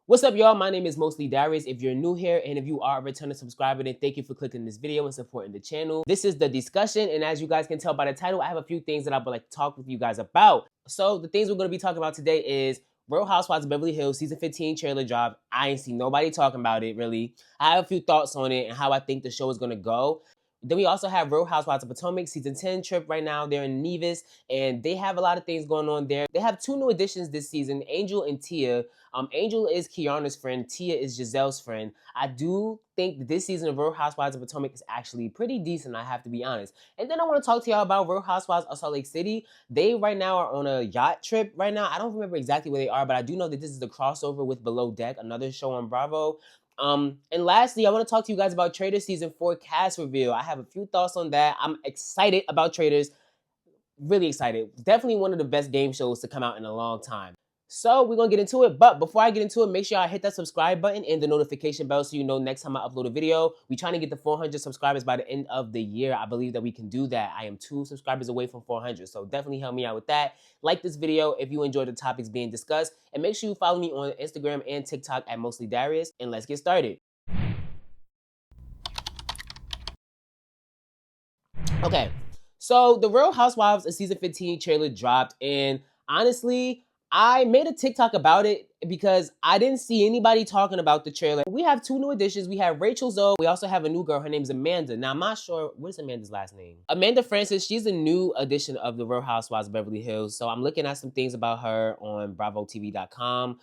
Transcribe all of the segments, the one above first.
What's up, y'all? My name is mostlydarius. If you're new here and if you are a returning subscriber, then thank you for clicking this video and supporting the channel. This is the discussion, and as you guys can tell by the title, I have a few things that I would like to talk with you guys about. So the things we're going to be talking about today is Real Housewives of Beverly Hills season 15 trailer drop. I ain't seen nobody talking about it, really. I have a few thoughts on it and how I think the show is going to go. Then we also have Real Housewives of Potomac season 10 trip right now. They're in Nevis, and they have a lot of things going on there. They have two new additions this season, Angel and Tia. Angel is Kiana's friend. Tia is Giselle's friend. I do think that this season of Real Housewives of Potomac is actually pretty decent, I have to be honest. And then I want to talk to y'all about Real Housewives of Salt Lake City. They right now are on a yacht trip right now. I don't remember exactly where they are, but I do know that this is the crossover with Below Deck, another show on Bravo. And lastly, I want to talk to you guys about Traitors season 4 cast reveal. I have a few thoughts on that. I'm excited about Traitors. Really excited. Definitely one of the best game shows to come out in a long time. So we're going to get into it. But before I get into it, make sure I hit that subscribe button and the notification bell so you know next time I upload a video. We're trying to get to 400 subscribers by the end of the year. I believe that we can do that. I am 2 subscribers away from 400. So definitely help me out with that. Like this video if you enjoy the topics being discussed. And make sure you follow me on Instagram and TikTok at mostlydarius. And let's get started. Okay. So the Real Housewives of season 15 trailer dropped, and honestly, I made a TikTok about it because I didn't see anybody talking about the trailer. We have 2 new additions. We have Rachel Zoe. We also have a new girl. Her name's Amanda. Now, I'm not sure. What is Amanda's last name? Amanda Francis. She's a new addition of the Real Housewives of Beverly Hills. So I'm looking at some things about her on bravotv.com.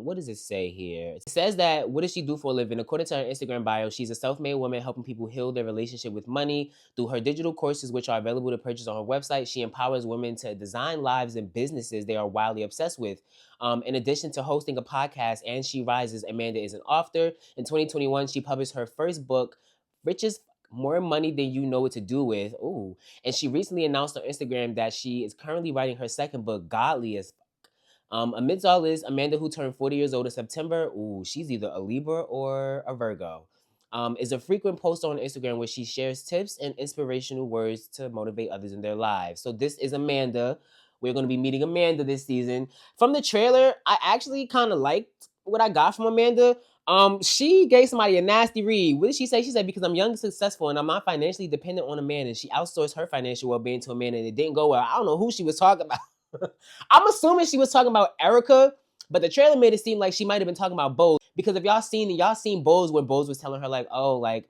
What does it say here? It says that, what does she do for a living? According to her Instagram bio, she's a self-made woman helping people heal their relationship with money. Through her digital courses, which are available to purchase on her website, she empowers women to design lives and businesses they are wildly obsessed with. In addition to hosting a podcast, And She Rises, Amanda is an author. In 2021, she published her first book, Riches More Money Than You Know What to Do With. Ooh. And she recently announced on Instagram that she is currently writing her second book, Godly as Amidst all this, Amanda, who turned 40 years old in September, ooh, she's either a Libra or a Virgo, is a frequent poster on Instagram where she shares tips and inspirational words to motivate others in their lives. So this is Amanda. We're going to be meeting Amanda this season. From the trailer, I actually kind of liked what I got from Amanda. She gave somebody a nasty read. What did she say? She said, because I'm young and successful and I'm not financially dependent on a man, and she outsourced her financial well-being to a man and it didn't go well. I don't know who she was talking about. I'm assuming she was talking about Erica, but the trailer made it seem like she might have been talking about Bose. Because if y'all seen Bose when Bose was telling her like, oh, like,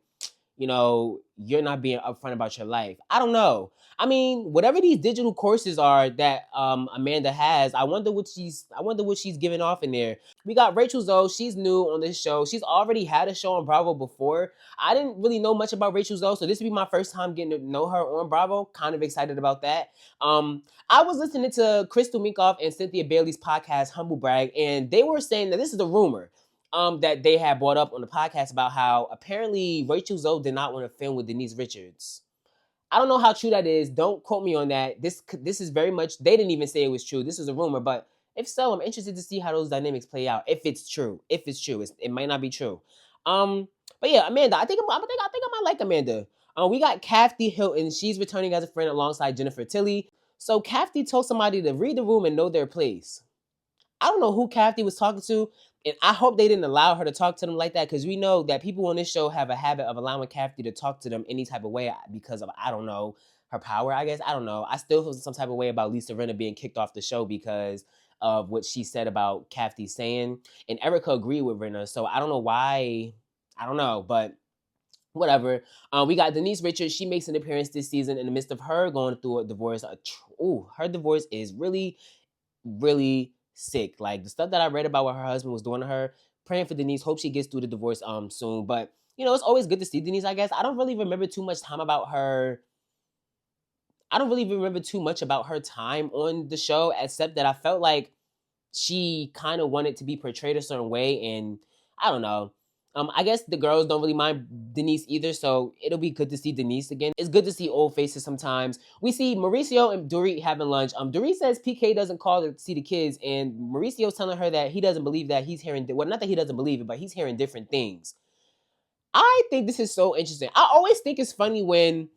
you know, you're not being upfront about your life. I don't know. I mean, whatever these digital courses are that Amanda has, I wonder what she's giving off in there. We got Rachel Zoe. She's new on this show. She's already had a show on Bravo before. I didn't really know much about Rachel Zoe, so this would be my first time getting to know her on Bravo. Kind of excited about that. I was listening to Crystal Minkoff and Cynthia Bailey's podcast, Humble Brag, and they were saying that this is a rumor that they had brought up on the podcast about how apparently Rachel Zoe did not want to film with Denise Richards. I don't know how true that is. Don't quote me on that. This is very much, they didn't even say it was true. This is a rumor, but if so, I'm interested to see how those dynamics play out. If it's true, it might not be true. But yeah, Amanda, I think I might like Amanda. We got Kathy Hilton. She's returning as a friend alongside Jennifer Tilly. So Kathy told somebody to read the room and know their place. I don't know who Kathy was talking to, and I hope they didn't allow her to talk to them like that, because we know that people on this show have a habit of allowing Kathy to talk to them any type of way because of, I don't know, her power, I guess. I don't know. I still feel some type of way about Lisa Rinna being kicked off the show because of what she said about Kathy saying, and Erica agreed with Rinna, so I don't know why. I don't know, but whatever. We got Denise Richards. She makes an appearance this season in the midst of her going through a divorce. Her divorce is really, really sick. Like the stuff that I read about what her husband was doing to her. Praying for Denise. Hope she gets through the divorce soon. But you know, it's always good to see Denise, I guess. I don't really remember too much time about her. I don't really remember too much about her time on the show, except that I felt like she kind of wanted to be portrayed a certain way, and I don't know. I guess the girls don't really mind Denise either, so it'll be good to see Denise again. It's good to see old faces sometimes. We see Mauricio and Dorit having lunch. Dorit says PK doesn't call to see the kids, and Mauricio's telling her that he doesn't believe that he's hearing, well, not that he doesn't believe it, but he's hearing different things. I think this is so interesting. I always think it's funny when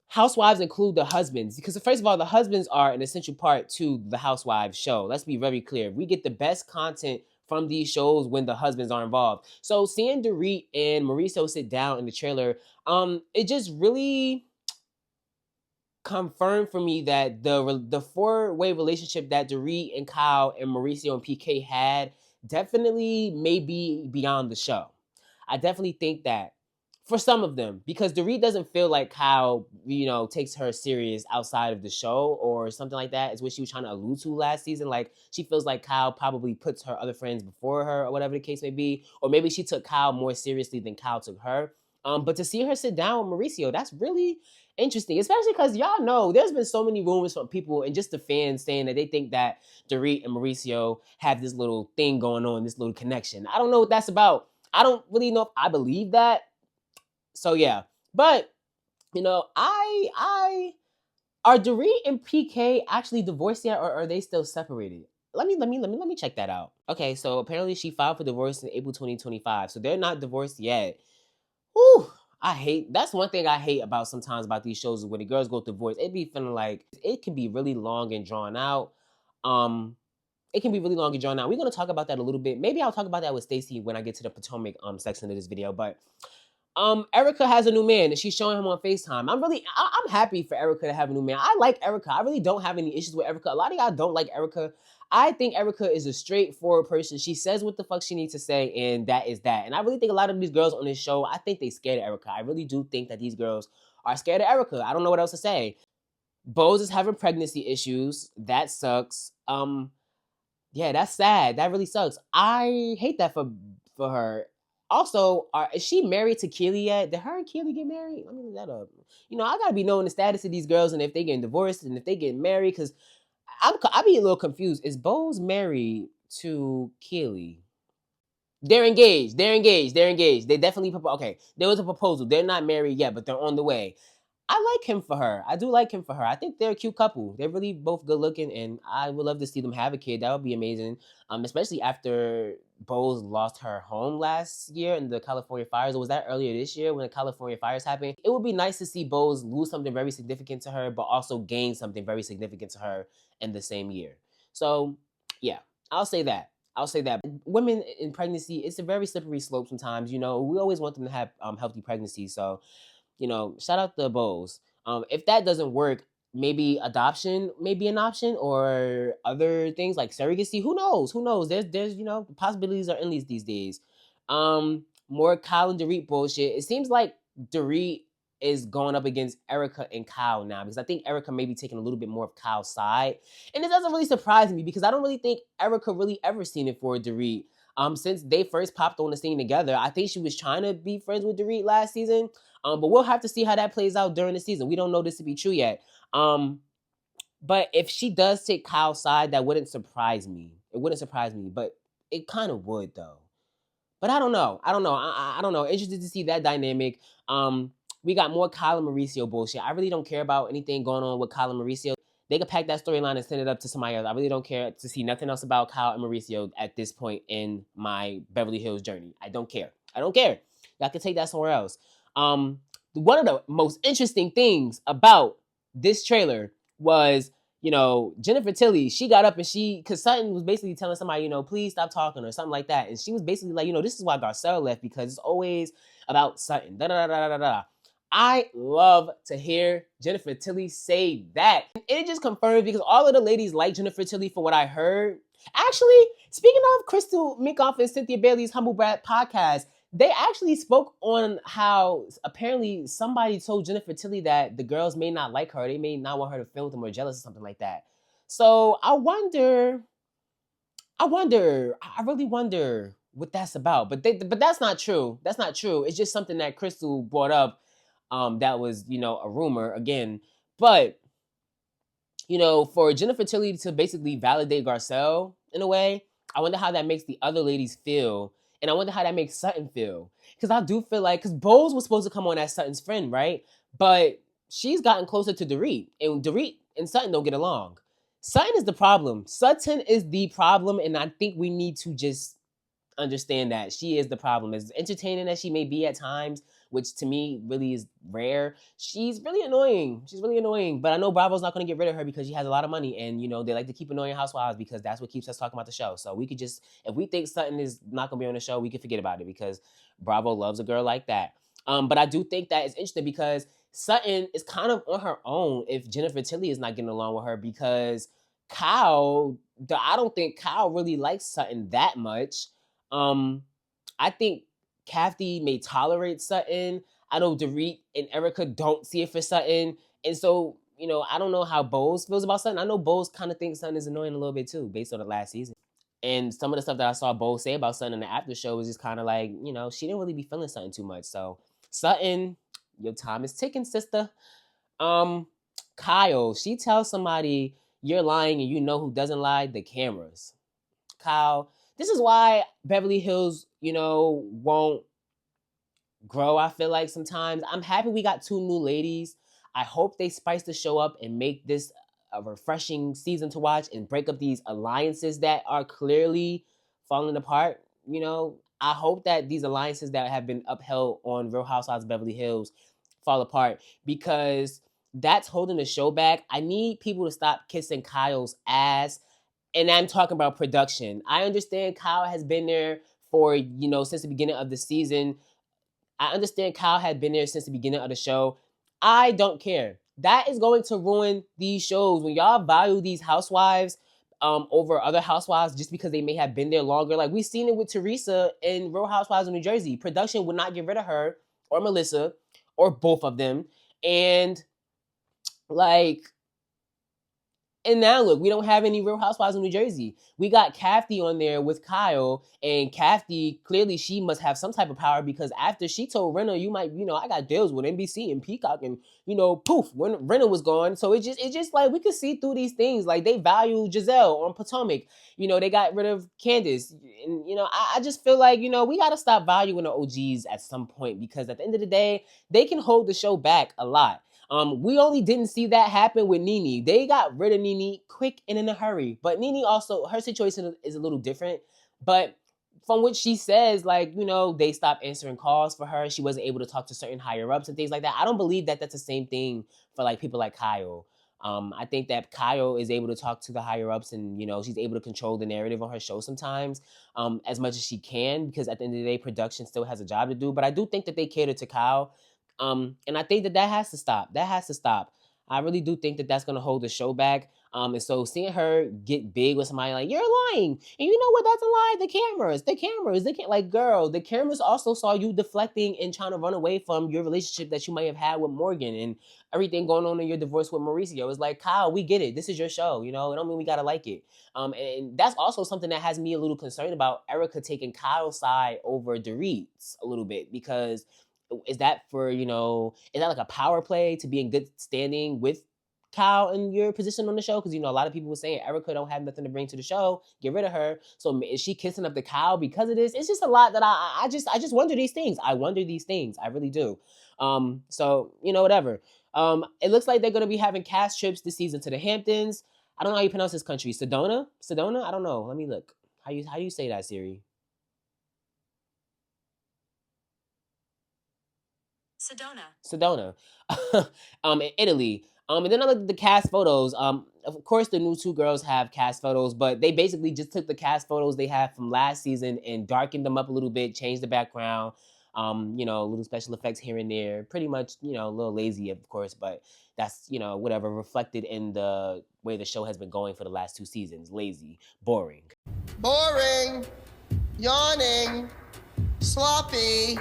housewives include the husbands, because first of all, the husbands are an essential part to the housewives show. Let's be very clear. We get the best content from these shows when the husbands are involved. So seeing Dorit and Mauricio sit down in the trailer, it just really confirmed for me that the four-way relationship that Dorit and Kyle and Mauricio and PK had definitely may be beyond the show. I definitely think that for some of them, because Dorit doesn't feel like Kyle, takes her serious outside of the show or something like that. Is what she was trying to allude to last season. Like she feels like Kyle probably puts her other friends before her or whatever the case may be. Or maybe she took Kyle more seriously than Kyle took her. But to see her sit down with Mauricio, that's really interesting, especially because y'all know there's been so many rumors from people and just the fans saying that they think that Dorit and Mauricio have this little thing going on, this little connection. I don't know what that's about. I don't really know if I believe that. So yeah, but I are Dorit and PK actually divorced yet, or are they still separated? Let me check that out. Okay, so apparently she filed for divorce in April 2025, so they're not divorced yet. Whew, that's one thing I hate about sometimes about these shows is when the girls go through divorce, it be feeling like it can be really long and drawn out. It can be really long and drawn out. We're gonna talk about that a little bit. Maybe I'll talk about that with Stacey when I get to the Potomac section of this video. But Erica has a new man and she's showing him on FaceTime. I'm happy for Erica to have a new man. I like Erica. I really don't have any issues with Erica. A lot of y'all don't like Erica. I think Erica is a straightforward person. She says what the fuck she needs to say, and that is that. And I really think a lot of these girls on this show, I think they scared of Erica. I really do think that these girls are scared of Erica. I don't know what else to say. Bose is having pregnancy issues. That sucks. Yeah, that's sad. That really sucks. I hate that for her. Also, is she married to Keely yet? Did her and Keely get married? Let me look that up. I gotta be knowing the status of these girls and if they getting divorced and if they getting married, because I be a little confused. Is Bose married to Keely? They're engaged. They're engaged. They're engaged. They definitely okay. There was a proposal. They're not married yet, but they're on the way. I like him for her. I do like him for her. I think they're a cute couple. They're really both good looking, and I would love to see them have a kid. That would be amazing. Especially after Bose lost her home last year in the California fires. Or was that earlier this year when the California fires happened? It would be nice to see Bose lose something very significant to her, but also gain something very significant to her in the same year. So, yeah, I'll say that. I'll say that. Women in pregnancy, it's a very slippery slope sometimes. We always want them to have healthy pregnancies. So, shout out to Bose. If that doesn't work, maybe adoption may be an option or other things like surrogacy. Who knows? Who knows? There's the possibilities are endless these days. More Kyle and Dorit bullshit. It seems like Dorit is going up against Erica and Kyle now because I think Erica may be taking a little bit more of Kyle's side. And it doesn't really surprise me because I don't really think Erica really ever seen it for Dorit. Since they first popped on the scene together, I think she was trying to be friends with Dorit last season. But we'll have to see how that plays out during the season. We don't know this to be true yet. But if she does take Kyle's side, that wouldn't surprise me. It wouldn't surprise me, but it kind of would though. But I don't know. I don't know. Interested to see that dynamic. We got more Kyle and Mauricio bullshit. I really don't care about anything going on with Kyle and Mauricio. They could pack that storyline and send it up to somebody else. I really don't care to see nothing else about Kyle and Mauricio at this point in my Beverly Hills journey. I don't care. Y'all can take that somewhere else. One of the most interesting things about this trailer was, Jennifer Tilly, she got up and because Sutton was basically telling somebody, please stop talking or something like that. And she was basically like, this is why Garcelle left because it's always about Sutton. I love to hear Jennifer Tilly say that. It just confirms because all of the ladies like Jennifer Tilly for what I heard. Actually, speaking of Crystal Minkoff and Cynthia Bailey's Humble Brat podcast, they actually spoke on how apparently somebody told Jennifer Tilly that the girls may not like her. They may not want her to film with them or jealous or something like that. So I really wonder what that's about. But that's not true. That's not true. It's just something that Crystal brought up. That was, a rumor again. But, for Jennifer Tilly to basically validate Garcelle in a way, I wonder how that makes the other ladies feel. And I wonder how that makes Sutton feel. Because I do feel like, because Bose was supposed to come on as Sutton's friend, right? But she's gotten closer to Dorit. And Dorit and Sutton don't get along. Sutton is the problem. Sutton is the problem. And I think we need to just understand that she is the problem. As entertaining as she may be at times, which to me really is rare, she's really annoying. She's really annoying. But I know Bravo's not going to get rid of her because she has a lot of money, and you know they like to keep annoying housewives because that's what keeps us talking about the show. So we could just, if we think Sutton is not going to be on the show, we can forget about it because Bravo loves a girl like that. But I do think that it's interesting because Sutton is kind of on her own if Jennifer Tilly is not getting along with her because Kyle, I don't think Kyle really likes Sutton that much. I think Kathy may tolerate Sutton. I know Dorit and Erica don't see it for Sutton. And so, you know, I don't know how Bose feels about Sutton. I know Bose kind of thinks Sutton is annoying a little bit too, based on the last season. And some of the stuff that I saw Bose say about Sutton in the after show was just kind of like, you know, she didn't really be feeling Sutton too much. So, Sutton, your time is ticking, sister. Um, Kyle, she tells somebody you're lying and you know who doesn't lie, the cameras. Kyle, this is why Beverly Hills, you know, won't grow, I feel like sometimes. I'm happy we got two new ladies. I hope they spice the show up and make this a refreshing season to watch and break up these alliances that are clearly falling apart. You know, I hope that these alliances that have been upheld on Real Housewives of Beverly Hills fall apart because that's holding the show back. I need people to stop kissing Kyle's ass. And I'm talking about production. I understand Kyle has been there for, you know, since the beginning of the season. I understand Kyle had been there since the beginning of the show. I don't care. That is going to ruin these shows. When y'all value these housewives over other housewives just because they may have been there longer. Like we've seen it with Teresa in Real Housewives of New Jersey. Production would not get rid of her or Melissa or both of them. And like, and now look, we don't have any Real Housewives of New Jersey. We got Kathy on there with Kyle, and Kathy, clearly she must have some type of power because after she told Renna, you might, you know, I got deals with NBC and Peacock, and you know, poof, when Renna was gone. So it's just like we could see through these things. Like they value Giselle on Potomac. You know, they got rid of Candace. And you know, I just feel like, you know, we gotta stop valuing the OGs at some point because at the end of the day, they can hold the show back a lot. We only didn't see that happen with Nene. They got rid of Nene quick and in a hurry. But Nene also, her situation is a little different. But from what she says, like, you know, they stopped answering calls for her. She wasn't able to talk to certain higher ups and things like that. I don't believe that that's the same thing for like people like Kyle. I think that Kyle is able to talk to the higher ups and, you know, she's able to control the narrative on her show sometimes as much as she can because at the end of the day, production still has a job to do. But I do think that they cater to Kyle. And I think that that has to stop. That has to stop. I really do think that that's going to hold the show back. And so seeing her get big with somebody like, you're lying. And you know what? That's a lie. They can't like, girl, the cameras also saw you deflecting and trying to run away from your relationship that you might have had with Morgan and everything going on in your divorce with Mauricio. It's like, Kyle, we get it. This is your show. You know, I don't mean we got to like it. And that's also something that has me a little concerned about Erica taking Kyle's side over Dorit's a little bit because is that for, you know, is that like a power play to be in good standing with Kyle in your position on the show? Because, you know, a lot of people were saying Erica don't have nothing to bring to the show. Get rid of her. So is she kissing up the Kyle because of this? It's just a lot that I just wonder these things. I wonder these things. I really do. So, you know, whatever. It looks like they're going to be having cast trips this season to the Hamptons. I don't know how you pronounce this country. Sedona? I don't know. Let me look. How you say that, Siri? Sedona. In Italy. And then I looked at the cast photos. Of course, the new two girls have cast photos, but they basically just took the cast photos they had from last season and darkened them up a little bit, changed the background. You know, little special effects here and there. Pretty much, you know, a little lazy, of course, but that's, you know, whatever, reflected in the way the show has been going for the last two seasons. Lazy, boring. Boring, yawning, sloppy,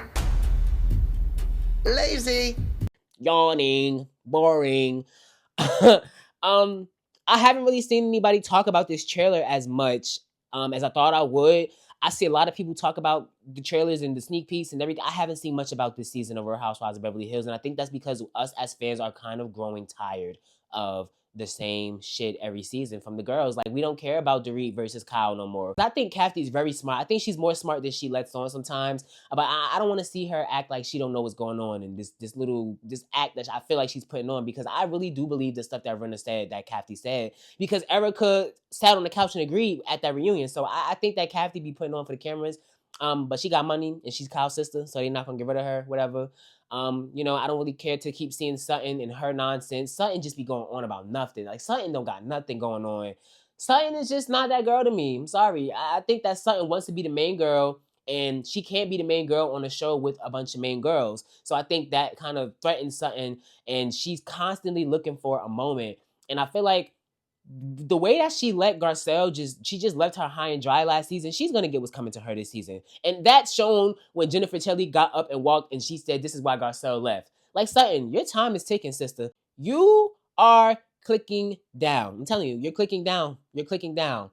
lazy, yawning, boring. I haven't really seen anybody talk about this trailer as much as I thought I would. I see a lot of people talk about the trailers and the sneak peeks and everything. I haven't seen much about this season of Real Housewives of Beverly Hills, and I think that's because us as fans are kind of growing tired of the same shit every season from the girls. Like, we don't care about Dorit versus Kyle no more. I think Kathy's very smart. I think she's more smart than she lets on sometimes. But I don't want to see her act like she don't know what's going on and this act that I feel like she's putting on, because I really do believe the stuff that Renna said, that Kathy said, because Erica sat on the couch and agreed at that reunion. So I think that Kathy be putting on for the cameras. But she got money and she's Kyle's sister, so they're not gonna get rid of her, whatever. You know, I don't really care to keep seeing Sutton and her nonsense. Sutton just be going on about nothing. Like, Sutton don't got nothing going on. Sutton is just not that girl to me. I'm sorry. I think that Sutton wants to be the main girl, and she can't be the main girl on a show with a bunch of main girls. So I think that kind of threatens Sutton, and she's constantly looking for a moment. And I feel like the way that she let Garcelle she just left her high and dry last season, she's gonna get what's coming to her this season. And that's shown when Jennifer Tilly got up and walked and she said, "This is why Garcelle left." Like, Sutton, your time is ticking, sister. You are clicking down. I'm telling you, you're clicking down. You're clicking down.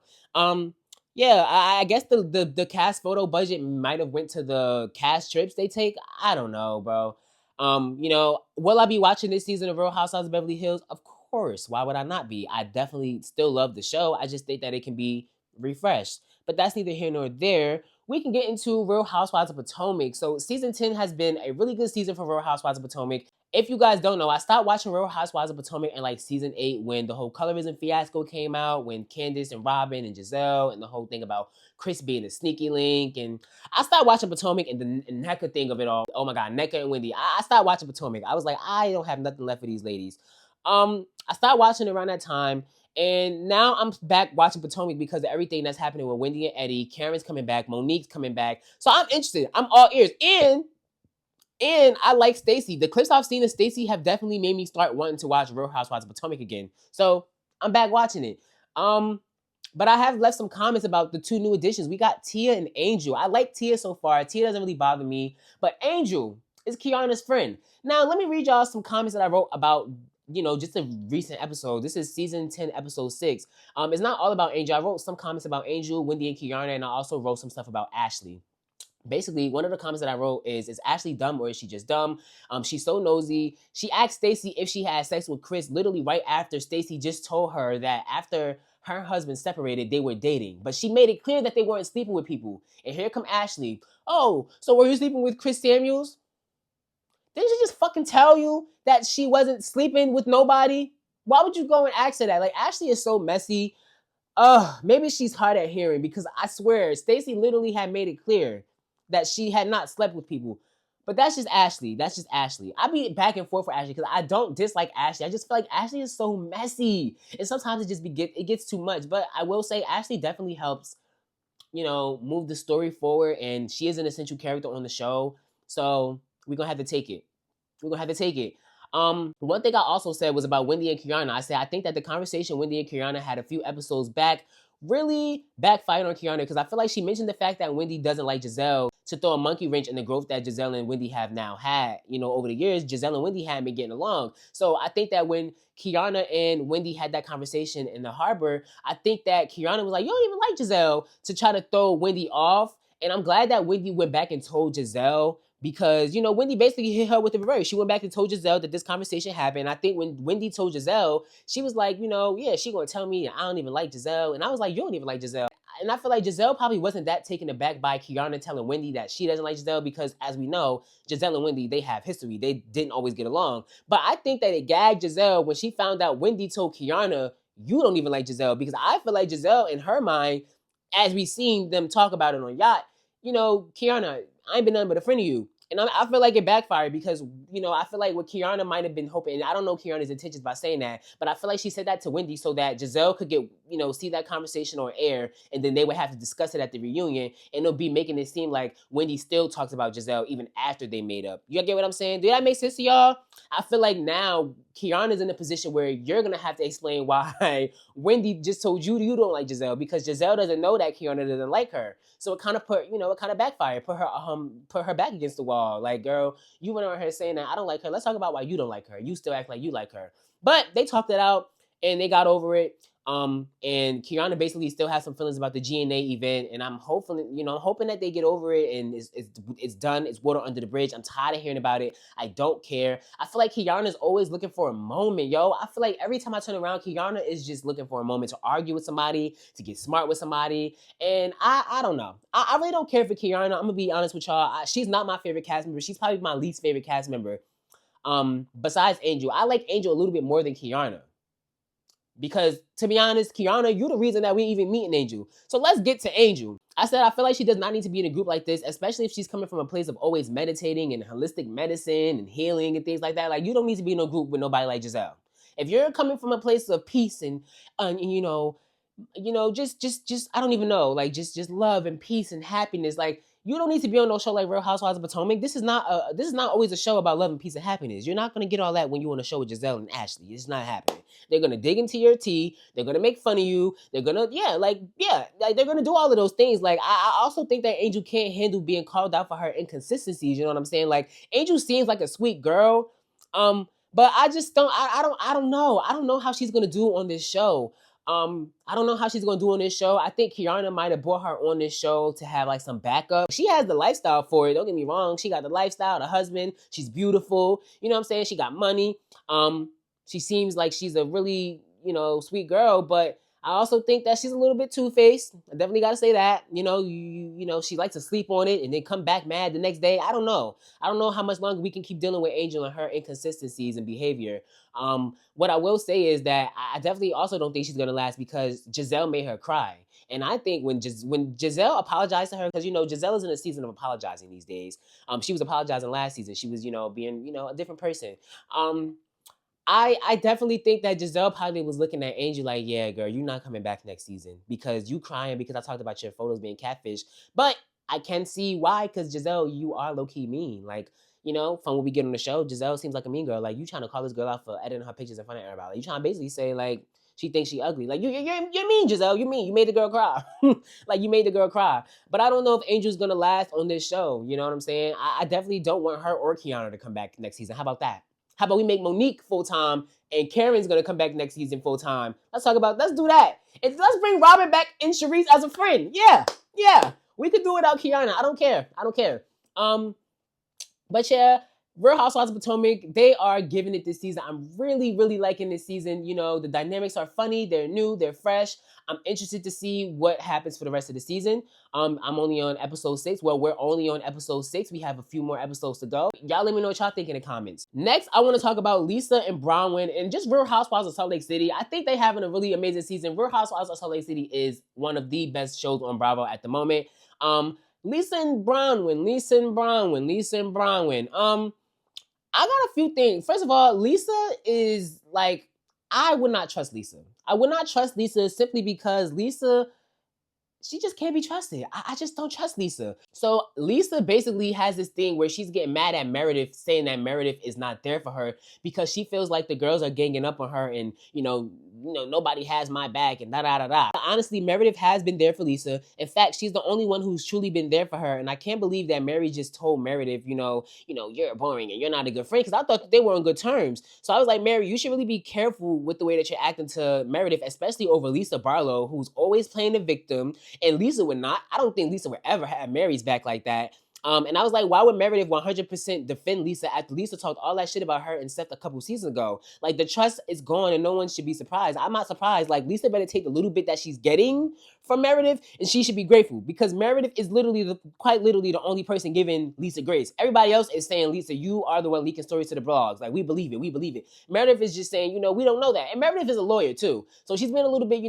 Yeah, I guess the cast photo budget might have went to the cast trips they take. I don't know, bro. You know, will I be watching this season of Real Housewives of Beverly Hills? Of course. Why would I not be? I definitely still love the show. I just think that it can be refreshed. But that's neither here nor there. We can get into Real Housewives of Potomac. So season 10 has been a really good season for Real Housewives of Potomac. If you guys don't know, I stopped watching Real Housewives of Potomac in like season 8 when the whole colorism fiasco came out, when Candace and Robin and Giselle and the whole thing about Chris being a sneaky link. And I stopped watching Potomac and the NECA thing of it all. Oh my God, NECA and Wendy. I stopped watching Potomac. I was like, I don't have nothing left for these ladies. I stopped watching it around that time. And now I'm back watching Potomac because of everything that's happening with Wendy and Eddie. Karen's coming back. Monique's coming back. So I'm interested. I'm all ears. And I like Stacey. The clips I've seen of Stacey have definitely made me start wanting to watch Real Housewives of Potomac again. So I'm back watching it. But I have left some comments about the 2 new additions. We got Tia and Angel. I like Tia so far. Tia doesn't really bother me. But Angel is Kiana's friend. Now, let me read y'all some comments that I wrote about, you know, just a recent episode. This is season 10, episode 6. It's not all about Angel. I wrote some comments about Angel, Wendy, and Kiana, and I also wrote some stuff about Ashley. Basically, one of the comments that I wrote is Ashley dumb or is she just dumb? She's so nosy. She asked Stacey if she had sex with Chris literally right after Stacey just told her that after her husband separated, they were dating. But she made it clear that they weren't sleeping with people. And here come Ashley. Oh, so were you sleeping with Chris Samuels? Didn't she just fucking tell you that she wasn't sleeping with nobody? Why would you go and ask her that? Like, Ashley is so messy. Maybe she's hard at hearing because I swear, Stacey literally had made it clear that she had not slept with people. But that's just Ashley. That's just Ashley. I be back and forth for Ashley because I don't dislike Ashley. I just feel like Ashley is so messy. And sometimes it gets too much. But I will say Ashley definitely helps, you know, move the story forward. And she is an essential character on the show. So we're going to have to take it. We're going to have to take it. One thing I also said was about Wendy and Kiana. I said, I think that the conversation Wendy and Kiana had a few episodes back really backfired on Kiana because I feel like she mentioned the fact that Wendy doesn't like Giselle to throw a monkey wrench in the growth that Giselle and Wendy have now had. You know, over the years, Giselle and Wendy hadn't been getting along. So I think that when Kiana and Wendy had that conversation in the harbor, I think that Kiana was like, you don't even like Giselle, to try to throw Wendy off. And I'm glad that Wendy went back and told Giselle because, you know, Wendy basically hit her with the reverse. She went back and told Giselle that this conversation happened. I think when Wendy told Giselle, she was like, you know, yeah, she gonna tell me I don't even like Giselle. And I was like, you don't even like Giselle. And I feel like Giselle probably wasn't that taken aback by Kiana telling Wendy that she doesn't like Giselle because, as we know, Giselle and Wendy, they have history. They didn't always get along. But I think that it gagged Giselle when she found out Wendy told Kiana, you don't even like Giselle. Because I feel like Giselle, in her mind, as we seen them talk about it on Yacht, you know, Kiana, I ain't been nothing but a friend of you. And I feel like it backfired because, you know, I feel like what Kiana might have been hoping, and I don't know Kiana's intentions by saying that, but I feel like she said that to Wendy so that Giselle could get, you know, see that conversation on air, and then they would have to discuss it at the reunion, and it'll be making it seem like Wendy still talks about Giselle even after they made up. You get what I'm saying? Did that make sense to y'all? I feel like now Kiana's in a position where you're going to have to explain why Wendy just told you don't like Giselle, because Giselle doesn't know that Kiana doesn't like her. So it kind of it kind of backfired, put her back against the wall. Like, girl, you went on her saying that I don't like her. Let's talk about why you don't like her. You still act like you like her. But they talked it out and they got over it. And Kiana basically still has some feelings about the GNA event, and I'm hoping that they get over it and it's done. It's water under the bridge. I'm tired of hearing about it. I don't care. I feel like Kiana's always looking for a moment, yo. I feel like every time I turn around, Kiana is just looking for a moment to argue with somebody, to get smart with somebody, and I don't know. I really don't care for Kiana. I'm gonna be honest with y'all. She's not my favorite cast member. She's probably my least favorite cast member. Besides Angel, I like Angel a little bit more than Kiana. Because to be honest, Kiana, you're the reason that we even meeting Angel. So let's get to Angel. I said I feel like she does not need to be in a group like this, especially if she's coming from a place of always meditating and holistic medicine and healing and things like that. Like, you don't need to be in a group with nobody like Giselle. If you're coming from a place of peace and just I don't even know, like just love and peace and happiness, like you don't need to be on no show like Real Housewives of Potomac. This is not always a show about love and peace and happiness. You're not gonna get all that when you're on a show with Giselle and Ashley. It's not happening. They're gonna dig into your tea. They're gonna make fun of you. They're gonna they're gonna do all of those things. Like I also think that Angel can't handle being called out for her inconsistencies. You know what I'm saying? Like Angel seems like a sweet girl, but I just don't. I don't know. I don't know how she's gonna do on this show. I don't know how she's gonna do on this show. I think Kiana might have brought her on this show to have like some backup. She has the lifestyle for it. Don't get me wrong. She got the lifestyle, the husband. She's beautiful. You know what I'm saying? She got money. She seems like she's a really, sweet girl, but I also think that she's a little bit two-faced. I definitely gotta say that. She likes to sleep on it and then come back mad the next day. I don't know. I don't know how much longer we can keep dealing with Angel and her inconsistencies and behavior. What I will say is that I definitely also don't think she's gonna last because Giselle made her cry. And I think when Giselle apologized to her, because Giselle is in a season of apologizing these days. She was apologizing last season. She was, being, a different person. I definitely think that Giselle probably was looking at Angel like, yeah, girl, you're not coming back next season because you crying because I talked about your photos being catfish. But I can see why, because Giselle, you are low-key mean. Like, from what we get on the show, Giselle seems like a mean girl. Like, you trying to call this girl out for editing her pictures in front of everybody. Like, you trying to basically say, like, she thinks she ugly. Like, you're mean, Giselle. You're mean. You made the girl cry. Like, you made the girl cry. But I don't know if Angel's going to last on this show. You know what I'm saying? I definitely don't want her or Kiana to come back next season. How about that? How about we make Monique full-time and Karen's going to come back next season full-time? Let's do that. And let's bring Robin back and Sharice as a friend. Yeah. We could do it without Kiana. I don't care. But yeah, Real Housewives of Potomac, they are giving it this season. I'm really, really liking this season. The dynamics are funny. They're new. They're fresh. I'm interested to see what happens for the rest of the season. I'm only on episode 6. Well, we're only on episode 6. We have a few more episodes to go. Y'all let me know what y'all think in the comments. Next, I want to talk about Lisa and Bronwyn and just Real Housewives of Salt Lake City. I think they're having a really amazing season. Real Housewives of Salt Lake City is one of the best shows on Bravo at the moment. Lisa and Bronwyn. I got a few things. First of all, Lisa is like, I would not trust Lisa. I would not trust Lisa simply because Lisa, she just can't be trusted. I just don't trust Lisa. So Lisa basically has this thing where she's getting mad at Meredith, saying that Meredith is not there for her because she feels like the girls are ganging up on her and, nobody has my back and da-da-da-da. Honestly, Meredith has been there for Lisa. In fact, she's the only one who's truly been there for her. And I can't believe that Mary just told Meredith, you're boring and you're not a good friend, because I thought that they were on good terms. So I was like, Mary, you should really be careful with the way that you're acting to Meredith, especially over Lisa Barlow, who's always playing the victim. And Lisa would not. I don't think Lisa would ever have Mary's back like that. And I was like, why would Meredith 100% defend Lisa after Lisa talked all that shit about her and Seth a couple seasons ago? Like, the trust is gone and no one should be surprised. I'm not surprised. Like, Lisa better take the little bit that she's getting from Meredith and she should be grateful, because Meredith is quite literally the only person giving Lisa grace. Everybody else is saying, Lisa, you are the one leaking stories to the blogs. Like, we believe it. Meredith is just saying, we don't know that. And Meredith is a lawyer too. So she's been a little bit,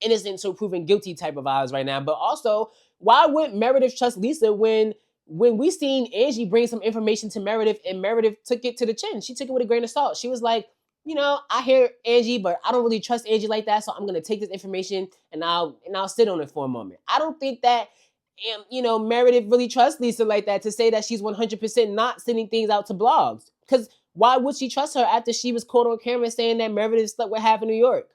innocent so proven guilty type of vibes right now. But also, why wouldn't Meredith trust Lisa when we seen Angie bring some information to Meredith and Meredith took it to the chin? She took it with a grain of salt. She was like, I hear Angie, but I don't really trust Angie like that, so I'm gonna take this information and I'll sit on it for a moment. I don't think that Meredith really trusts Lisa like that to say that she's 100% not sending things out to blogs. Because why would she trust her after she was caught on camera saying that Meredith slept with half in New York?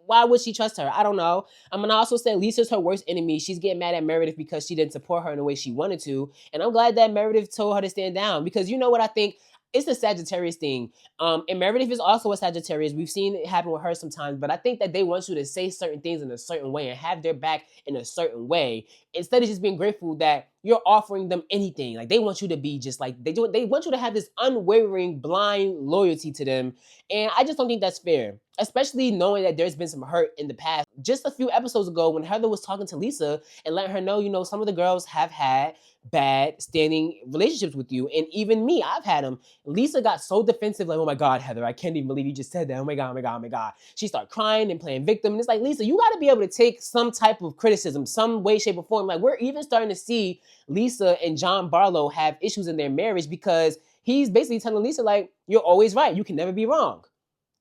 Why would she trust her? I don't know. I'm going to also say Lisa's her worst enemy. She's getting mad at Meredith because she didn't support her in the way she wanted to. And I'm glad that Meredith told her to stand down, because you know what I think? It's the Sagittarius thing. And Meredith is also a Sagittarius. We've seen it happen with her sometimes, but I think that they want you to say certain things in a certain way and have their back in a certain way, instead of just being grateful that you're offering them anything. Like, they want you to be just like they do. They want you to have this unwavering, blind loyalty to them. And I just don't think that's fair. especially knowing that there's been some hurt in the past. Just a few episodes ago, when Heather was talking to Lisa and letting her know, some of the girls have had bad standing relationships with you. And even me, I've had them. Lisa got so defensive, like, oh my God, Heather, I can't even believe you just said that. Oh my God, oh my God, oh my God. She started crying and playing victim. And it's like, Lisa, you got to be able to take some type of criticism, some way, shape, or form. Like, we're even starting to see Lisa and John Barlow have issues in their marriage because he's basically telling Lisa, like, you're always right. You can never be wrong.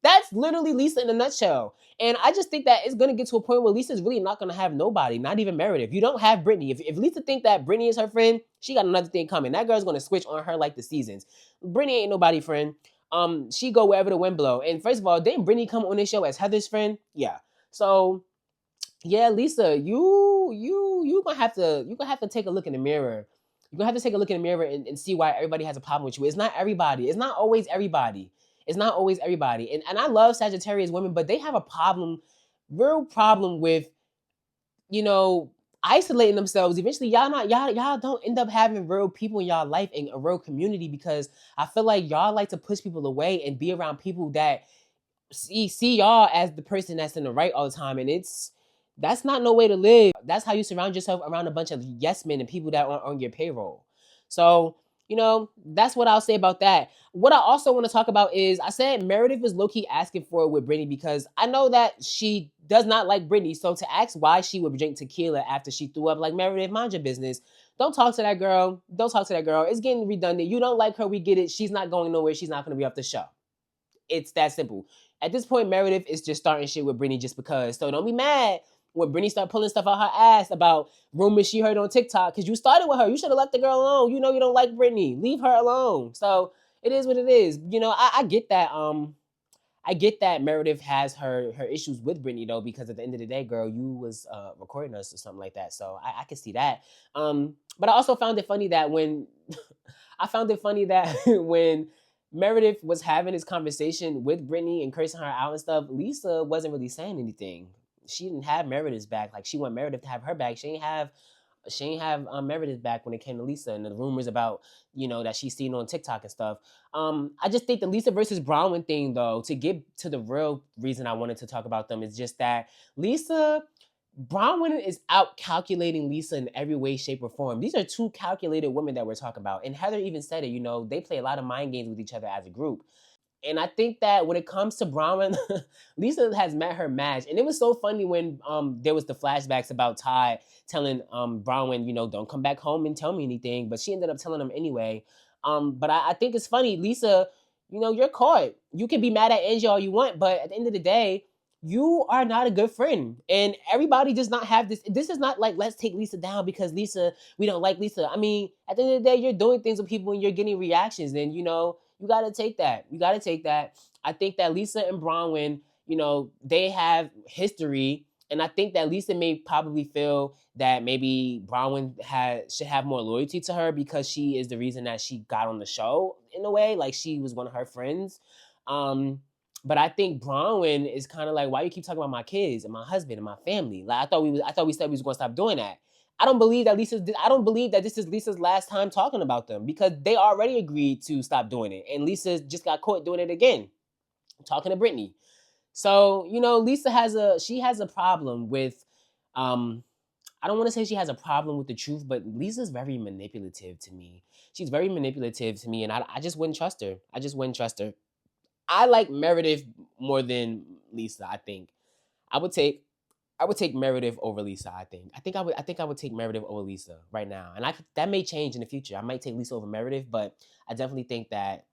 That's literally Lisa in a nutshell. And I just think that it's going to get to a point where Lisa's really not going to have nobody, not even Meredith. You don't have Brittany. If Lisa think that Brittany is her friend, she got another thing coming. That girl's going to switch on her like the seasons. Brittany ain't nobody friend. She go wherever the wind blow. And first of all, didn't Brittany come on this show as Heather's friend? Yeah. So yeah, Lisa, you gonna have to take a look in the mirror. You're gonna have to take a look in the mirror and see why everybody has a problem with you. It's not everybody. It's not always everybody. It's not always everybody. And I love Sagittarius women, but they have a problem, real problem with, isolating themselves. Eventually, y'all don't end up having real people in y'all life and a real community, because I feel like y'all like to push people away and be around people that see y'all as the person that's in the right all the time. And that's not no way to live. That's how you surround yourself around a bunch of yes men and people that are on your payroll. So, that's what I'll say about that. What I also want to talk about is, I said Meredith was low-key asking for it with Brittany because I know that she does not like Brittany. So to ask why she would drink tequila after she threw up, like, Meredith, mind your business. Don't talk to that girl. Don't talk to that girl. It's getting redundant. You don't like her. We get it. She's not going nowhere. She's not going to be off the show. It's that simple. At this point, Meredith is just starting shit with Brittany just because. So don't be mad when Brittany start pulling stuff out her ass about rumors she heard on TikTok, because you started with her. You should have left the girl alone. You know you don't like Brittany. Leave her alone. So it is what it is. I get that. I get that Meredith has her issues with Brittany though, because at the end of the day, girl, you was recording us or something like that. So I can see that. But I also found it funny that when when Meredith was having this conversation with Brittany and cursing her out and stuff, Lisa wasn't really saying anything. She didn't have Meredith's back. Like, she wanted Meredith to have her back. She ain't have Meredith's back when it came to Lisa and the rumors about, that she's seen on TikTok and stuff. I just think the Lisa versus Bronwyn thing, though, to get to the real reason I wanted to talk about them, is just that Bronwyn is out calculating Lisa in every way, shape, or form. These are two calculated women that we're talking about. And Heather even said it, they play a lot of mind games with each other as a group. And I think that when it comes to Bronwyn, Lisa has met her match. And it was so funny when there was the flashbacks about Todd telling Bronwyn, don't come back home and tell me anything. But she ended up telling him anyway. But I think it's funny. Lisa, you're caught. You can be mad at Angie all you want. But at the end of the day, you are not a good friend. And everybody does not have this. This is not like, let's take Lisa down because we don't like Lisa. I mean, at the end of the day, you're doing things with people and you're getting reactions. And, you got to take that. You got to take that. I think that Lisa and Bronwyn, they have history. And I think that Lisa may probably feel that maybe Bronwyn should have more loyalty to her because she is the reason that she got on the show in a way. Like, she was one of her friends. But I think Bronwyn is kind of like, why you keep talking about my kids and my husband and my family? Like, I thought we said we was going to stop doing that. I don't believe that this is Lisa's last time talking about them, because they already agreed to stop doing it. And Lisa just got caught doing it again, talking to Brittany. So, Lisa has a problem with, I don't want to say she has a problem with the truth, but Lisa's very manipulative to me. She's very manipulative to me, and I just wouldn't trust her. I like Meredith more than Lisa, I think. I would take Meredith over Lisa, I think. I would take Meredith over Lisa right now. And that may change in the future. I might take Lisa over Meredith, but I definitely think that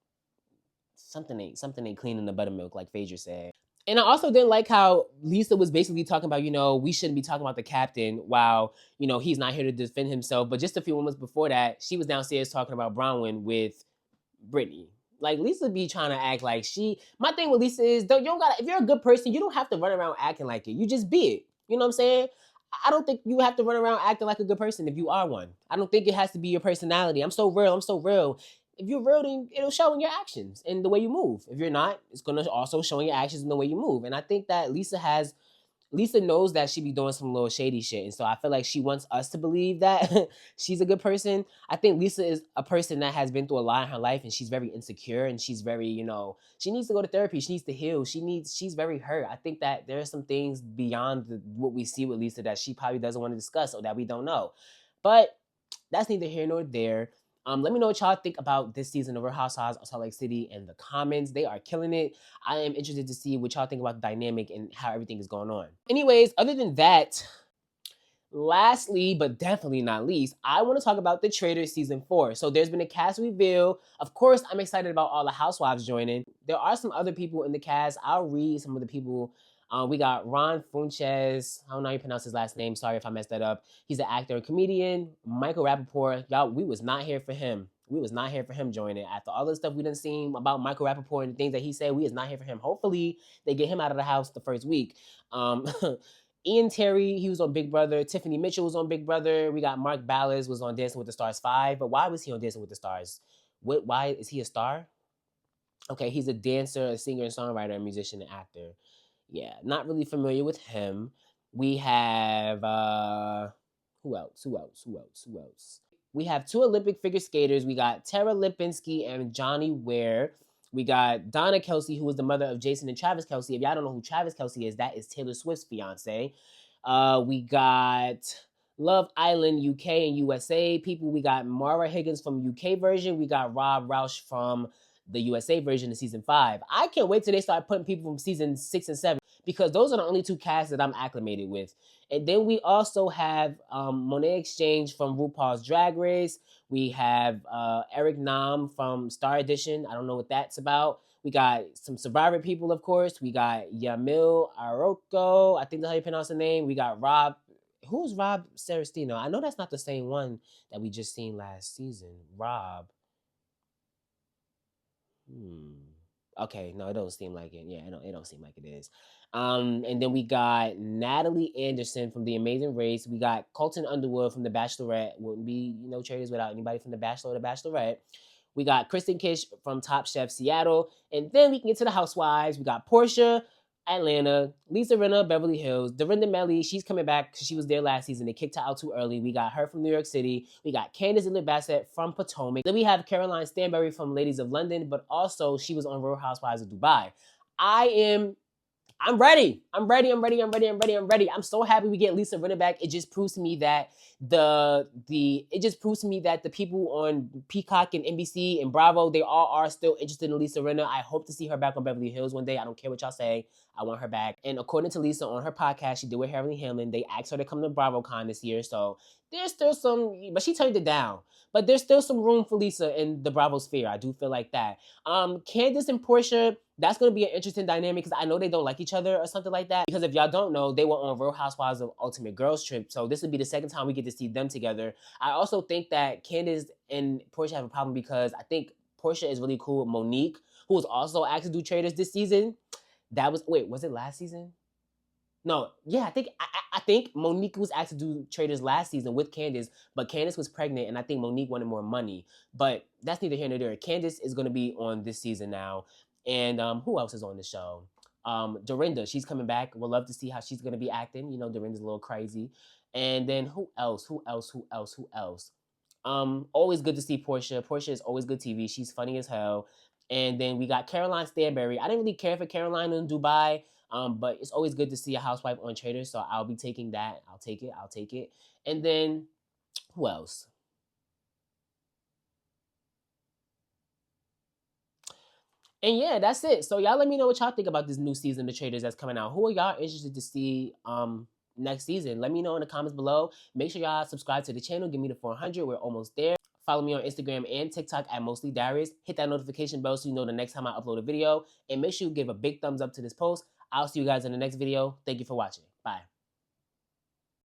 something ain't clean in the buttermilk, like Phaedra said. And I also didn't like how Lisa was basically talking about, we shouldn't be talking about the captain while, he's not here to defend himself. But just a few moments before that, she was downstairs talking about Bronwyn with Brittany. Like, Lisa be trying to act like my thing with Lisa is, if you're a good person, you don't have to run around acting like it. You just be it. You know what I'm saying? I don't think you have to run around acting like a good person if you are one. I don't think it has to be your personality. I'm so real. If you're real, then it'll show in your actions and the way you move. If you're not, it's going to also show in your actions and the way you move. And I think that Lisa has Lisa knows that she be doing some little shady shit. And so I feel like she wants us to believe that she's a good person. I think Lisa is a person that has been through a lot in her life, and she's very insecure, and she's very, she needs to go to therapy. She needs to heal. She's very hurt. I think that there are some things beyond what we see with Lisa that she probably doesn't want to discuss or that we don't know. But that's neither here nor there. Let me know what y'all think about this season of Real Housewives of Salt Lake City in the comments. They are killing it. I am interested to see what y'all think about the dynamic and how everything is going on. Anyways, other than that, lastly, but definitely not least, I want to talk about the Traitors season 4. So there's been a cast reveal. Of course, I'm excited about all the housewives joining. There are some other people in the cast. I'll read some of the people. We got Ron Funches. I don't know how you pronounce his last name. Sorry if I messed that up. He's an actor and comedian. Michael Rappaport. Y'all, we was not here for him. We was not here for him joining. After all the stuff we done seen about Michael Rappaport and the things that he said, we is not here for him. Hopefully, they get him out of the house the first week. Ian Terry, he was on Big Brother. Tiffany Mitchell was on Big Brother. We got Mark Ballas was on Dancing with the Stars 5. But why was he on Dancing with the Stars? Why is he a star? Okay, he's a dancer, a singer, and songwriter, a musician, and actor. Yeah, not really familiar with him. We have who else? We have 2 Olympic figure skaters. We got Tara Lipinski and Johnny Ware. We got Donna Kelsey, who was the mother of Jason and Travis Kelsey. If y'all don't know who Travis Kelsey is, that is Taylor Swift's fiance. We got Love Island UK and USA people. We got Mara Higgins from UK version. We got RHOBH from the USA version of season 5. I can't wait till they start putting people from season 6 and 7 because those are the only 2 casts that I'm acclimated with. And then we also have Monet Exchange from RuPaul's Drag Race. We have Eric Nam from Star Edition. I don't know what that's about. We got some Survivor people, of course. We got Yamil Aroko. I think that's how you pronounce the name. We got Rob. Who's Rob Serestino? I know that's not the same one that we just seen last season. Rob. Okay, no, it don't seem like it. Yeah, it don't seem like it is. And then we got Natalie Anderson from The Amazing Race. We got Colton Underwood from The Bachelorette. Wouldn't be, Traitors without anybody from The Bachelor or The Bachelorette. We got Kristen Kish from Top Chef Seattle. And then we can get to the housewives. We got Portia, Atlanta, Lisa Rinna, Beverly Hills, Dorinda Melly, she's coming back because she was there last season. They kicked her out too early. We got her from New York City. We got Candace Iller Bassett from Potomac. Then we have Caroline Stanbury from Ladies of London, but also she was on Real Housewives of Dubai. I'm ready. I'm ready. I'm so happy we get Lisa Rinna back. It just proves to me that the people on Peacock and NBC and Bravo, they all are still interested in Lisa Rinna. I hope to see her back on Beverly Hills one day. I don't care what y'all say. I want her back. And according to Lisa on her podcast, she did with Harry Hamlin. They asked her to come to BravoCon this year. So there's still some, but she turned it down. But there's still some room for Lisa in the Bravo sphere. I do feel like that. Candace and Portia, that's going to be an interesting dynamic because I know they don't like each other or something like that. Because if y'all don't know, they were on Real Housewives of Ultimate Girls Trip. So this would be the second time we get to see them together. I also think that Candace and Portia have a problem because I think Portia is really cool with Monique, who was also asked to do Traitors this season. Was it last season? No, yeah, I think Monique was asked to do Traitors last season with Candace, but Candace was pregnant, and I think Monique wanted more money. But that's neither here nor there. Candace is going to be on this season now. And who else is on the show? Dorinda, she's coming back. We'll love to see how she's going to be acting. Dorinda's a little crazy. And then who else? Always good to see Portia. Portia is always good TV. She's funny as hell. And then we got Caroline Stanbury. I didn't really care for Caroline in Dubai. But it's always good to see a housewife on Traitors, so I'll be taking that. I'll take it. And then, who else? And yeah, that's it. So y'all let me know what y'all think about this new season of Traitors that's coming out. Who are y'all interested to see next season? Let me know in the comments below. Make sure y'all subscribe to the channel. Give me the 400. We're almost there. Follow me on Instagram and TikTok at mostlydarius. Hit that notification bell so you know the next time I upload a video. And make sure you give a big thumbs up to this post. I'll see you guys in the next video. Thank you for watching. Bye.